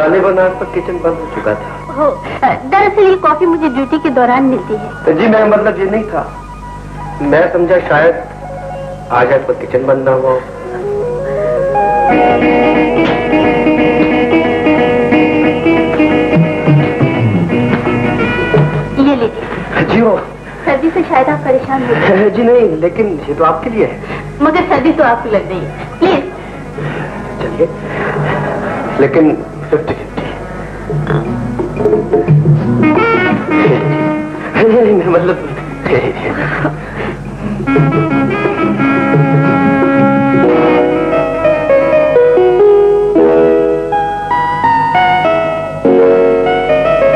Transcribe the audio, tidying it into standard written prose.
गालिबन आज तक किचन बंद हो चुका था। हो, दरअसल ये कॉफी मुझे ड्यूटी के दौरान मिलती है। तो जी मेरा मतलब ये नहीं था, मैं समझा शायद आज आपका किचन बंद ना हुआ। ये लीजिए। जी वो सर्दी से शायद आप परेशान हो गए। जी नहीं, लेकिन ये तो आपके लिए है। मगर सर्दी तो आपको लग रही है। प्लीज चलिए, लेकिन 50-50। मतलब